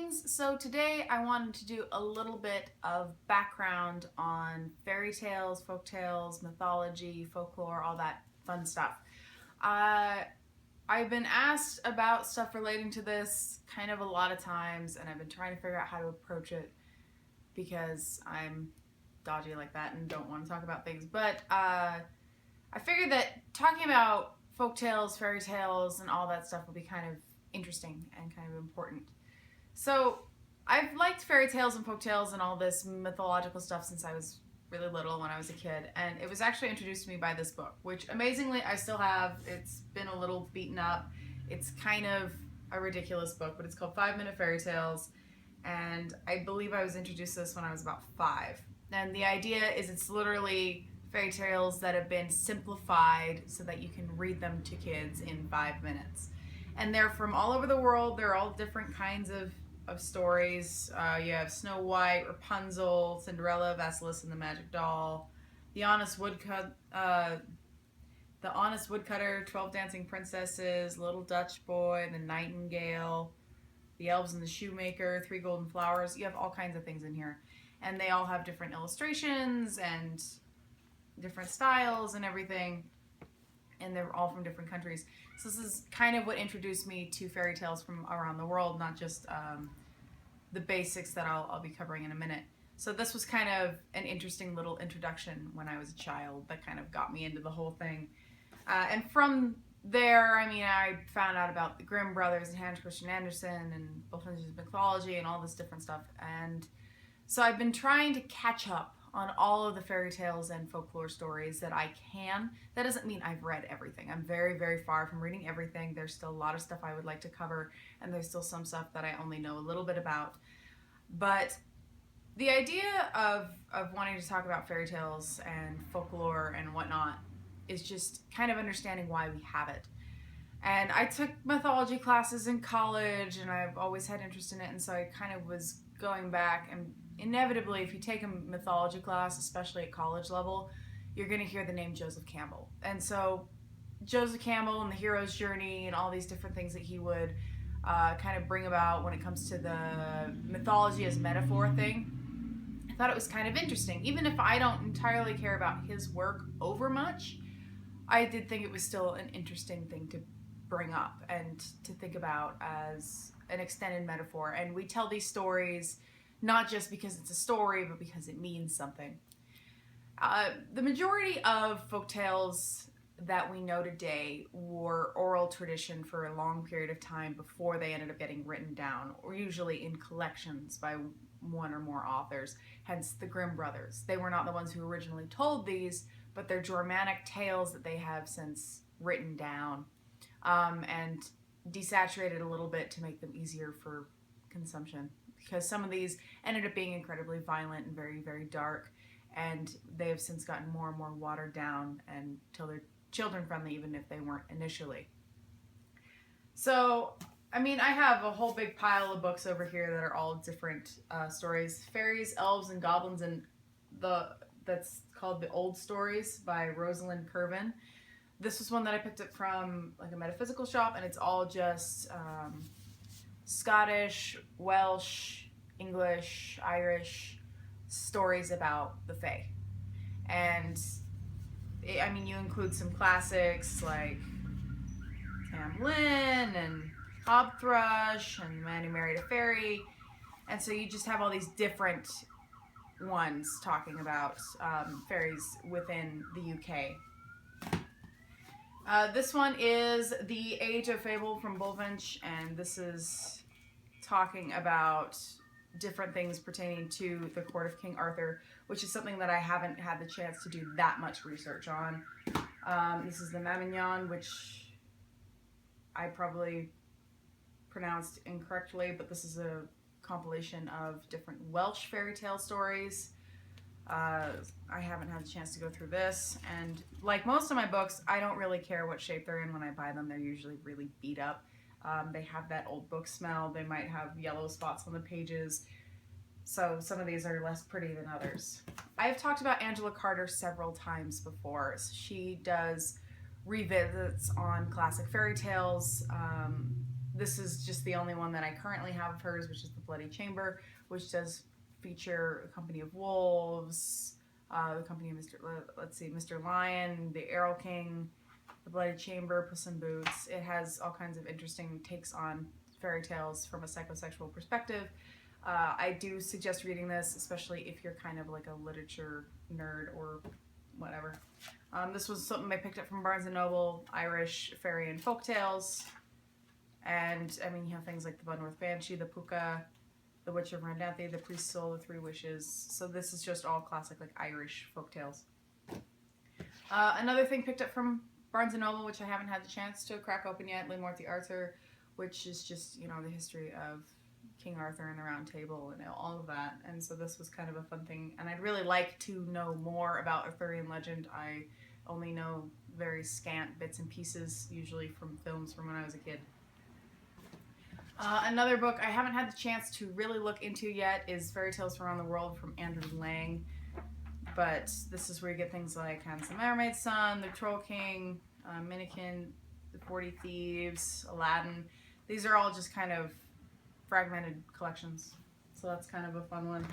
Greetings! So today I wanted to do a little bit of background on fairy tales, folk tales, mythology, folklore, all that fun stuff. I've been asked about stuff relating to this kind of a lot of times, and I've been trying to figure out how to approach it because I'm dodgy like that and don't want to talk about things. But I figured that talking about folk tales, fairy tales, and all that stuff will be kind of interesting and kind of important. So I've liked fairy tales and folk tales and all this mythological stuff since I was really little, when I was a kid, and it was actually introduced to me by this book, which amazingly I still have. It's been a little beaten up. It's kind of a ridiculous book, but it's called 5-Minute Fairy Tales, and I believe I was introduced to this when I was about 5. And the idea is it's literally fairy tales that have been simplified so that you can read them to kids in 5 minutes. And they're from all over the world. They're all different kinds of stories. You have Snow White, Rapunzel, Cinderella, Vasilisa and the Magic Doll, The Honest Woodcutter, 12 Dancing Princesses, Little Dutch Boy, The Nightingale, The Elves and the Shoemaker, 3 Golden Flowers. You have all kinds of things in here. And they all have different illustrations and different styles and everything. And they're all from different countries. So this is kind of what introduced me to fairy tales from around the world, not just the basics that I'll be covering in a minute. So this was kind of an interesting little introduction when I was a child that kind of got me into the whole thing. And from there, I mean, I found out about the Grimm brothers and Hans Christian Andersen and Bulfinch's mythology and all this different stuff. And so I've been trying to catch up on all of the fairy tales and folklore stories that I can. That doesn't mean I've read everything. I'm very, very far from reading everything. There's still a lot of stuff I would like to cover, and there's still some stuff that I only know a little bit about. But the idea of wanting to talk about fairy tales and folklore and whatnot is just kind of understanding why we have it. And I took mythology classes in college, and I've always had interest in it, and so I kind of was going back, and inevitably, if you take a mythology class, especially at college level, you're going to hear the name Joseph Campbell. And so Joseph Campbell and the hero's journey and all these different things that he would kind of bring about when it comes to the mythology as metaphor thing, I thought it was kind of interesting. Even if I don't entirely care about his work over much, I did think it was still an interesting thing to bring up and to think about as an extended metaphor. And we tell these stories not just because it's a story, but because it means something. The majority of folktales that we know today were oral tradition for a long period of time before they ended up getting written down, or usually in collections by one or more authors, hence the Grimm brothers. They were not the ones who originally told these, but they're Germanic tales that they have since written down and desaturated a little bit to make them easier for consumption. Because some of these ended up being incredibly violent and very, very dark, and they have since gotten more and more watered down until they're children friendly, even if they weren't initially. So, I mean, I have a whole big pile of books over here that are all different stories. Fairies, Elves, and Goblins, and that's called The Old Stories by Rosalind Curvin. This was one that I picked up from like a metaphysical shop, and it's all just Scottish, Welsh, English, Irish stories about the Fae. And I mean, you include some classics like Tam Lin and Hob Thrush and The Man Who Married a Fairy. And so you just have all these different ones talking about fairies within the UK. This one is The Age of Fable from Bulfinch, and this is talking about different things pertaining to the court of King Arthur, which is something that I haven't had the chance to do that much research on. This is the Mamignon, which I probably pronounced incorrectly, but this is a compilation of different Welsh fairy tale stories. I haven't had the chance to go through this, and like most of my books, I don't really care what shape they're in when I buy them. They're usually really beat up. They have that old book smell. They might have yellow spots on the pages. So some of these are less pretty than others. I've talked about Angela Carter several times before. She does revisits on classic fairy tales. This is just the only one that I currently have of hers, which is the Bloody Chamber, which does feature a company of wolves, the company of Mr. Lion, the Errol King, the Bloody Chamber, Puss in Boots. It has all kinds of interesting takes on fairy tales from a psychosexual perspective. I do suggest reading this, especially if you're kind of like a literature nerd or whatever. This was something I picked up from Barnes & Noble, Irish fairy and folk tales. And, I mean, you have things like the Bunworth Banshee, the Puka, the Witch of Randanthi, the Priest's Soul, the Three Wishes. So this is just all classic, like, Irish folk tales. Another thing picked up from Barnes & Noble, which I haven't had the chance to crack open yet, Lee Morthy Arthur, which is just, you know, the history of King Arthur and the Round Table and all of that. And so this was kind of a fun thing. And I'd really like to know more about Arthurian legend. I only know very scant bits and pieces, usually from films from when I was a kid. Another book I haven't had the chance to really look into yet is Fairytales from Around the World from Andrew Lang. But this is where you get things like Hans the Mermaid's Son, The Troll King, Minikin, The 40 Thieves, Aladdin. These are all just kind of fragmented collections. So that's kind of a fun one.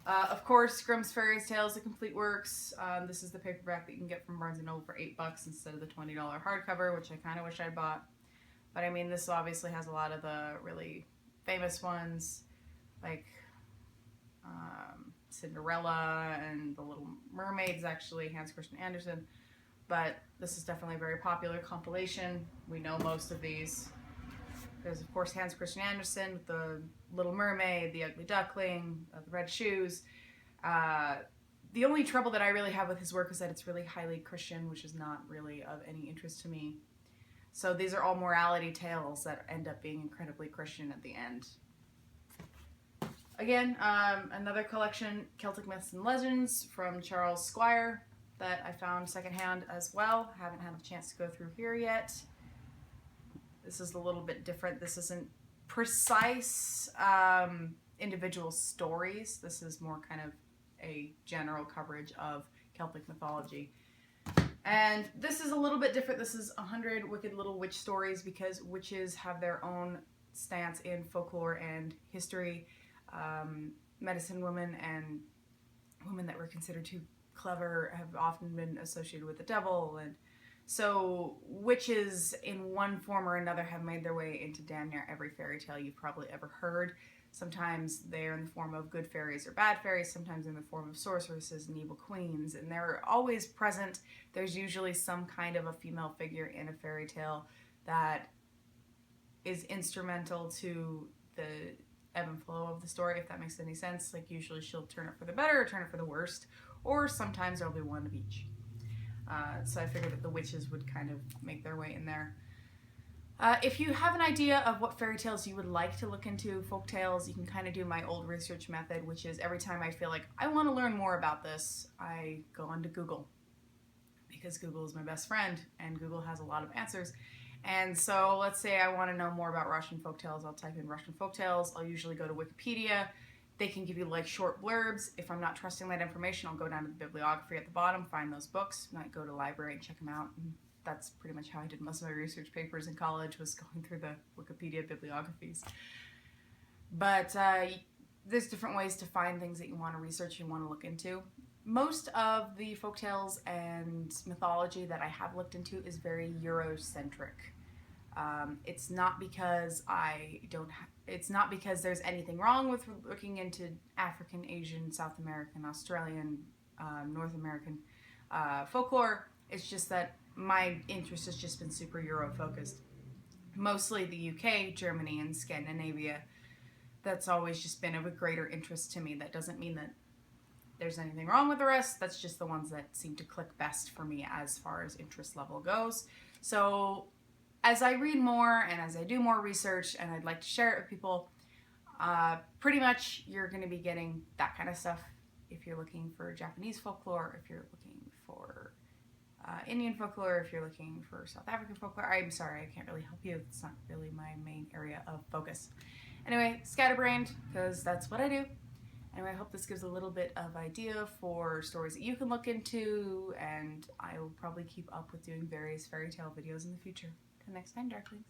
Of course, Grimm's Fairy Tales, The Complete Works. This is the paperback that you can get from Barnes & Noble for $8 instead of the $20 hardcover, which I kind of wish I'd bought. But I mean, this obviously has a lot of the really famous ones, like Cinderella and The Little Mermaids, actually, Hans Christian Andersen. But this is definitely a very popular compilation. We know most of these. There's, of course, Hans Christian Andersen with The Little Mermaid, The Ugly Duckling, The Red Shoes. The only trouble that I really have with his work is that it's really highly Christian, which is not really of any interest to me. So these are all morality tales that end up being incredibly Christian at the end. Again, another collection, Celtic Myths and Legends from Charles Squire, that I found secondhand as well. Haven't had a chance to go through here yet. This is a little bit different. This isn't precise individual stories. This is more kind of a general coverage of Celtic mythology. And this is a little bit different. This is 100 Wicked Little Witch Stories, because witches have their own stance in folklore and history. Medicine women and women that were considered too clever have often been associated with the devil, and so witches in one form or another have made their way into damn near every fairy tale you've probably ever heard. Sometimes they're in the form of good fairies or bad fairies, sometimes in the form of sorceresses and evil queens, and they're always present. There's usually some kind of a female figure in a fairy tale that is instrumental to the ebb and flow of the story, if that makes any sense. Like, usually she'll turn it for the better or turn it for the worst, or sometimes there'll be one of each. So I figured that the witches would kind of make their way in there. If you have an idea of what fairy tales you would like to look into, folk tales, you can kind of do my old research method, which is every time I feel like I want to learn more about this, I go onto Google, because Google is my best friend and Google has a lot of answers. And so let's say I want to know more about Russian folk tales. I'll type in Russian folk tales. I'll usually go to Wikipedia. They can give you like short blurbs. If I'm not trusting that information, I'll go down to the bibliography at the bottom, find those books, might go to the library and check them out. And that's pretty much how I did most of my research papers in college, was going through the Wikipedia bibliographies. But there's different ways to find things that you want to research, you want to look into. Most of the folktales and mythology that I have looked into is very Eurocentric. It's not because it's not because there's anything wrong with looking into African, Asian, South American, Australian, North American folklore. It's just that my interest has just been super Euro-focused. Mostly the UK, Germany, and Scandinavia. That's always just been of a greater interest to me. That doesn't mean that there's anything wrong with the rest. That's just the ones that seem to click best for me as far as interest level goes. So as I read more and as I do more research and I'd like to share it with people, pretty much you're going to be getting that kind of stuff. If you're looking for Japanese folklore, if you're looking for Indian folklore, if you're looking for South African folklore, I'm sorry, I can't really help you. It's not really my main area of focus. Anyway, scatterbrained, because that's what I do. Anyway, I hope this gives a little bit of idea for stories that you can look into, and I will probably keep up with doing various fairy tale videos in the future. Till next time, Darklings.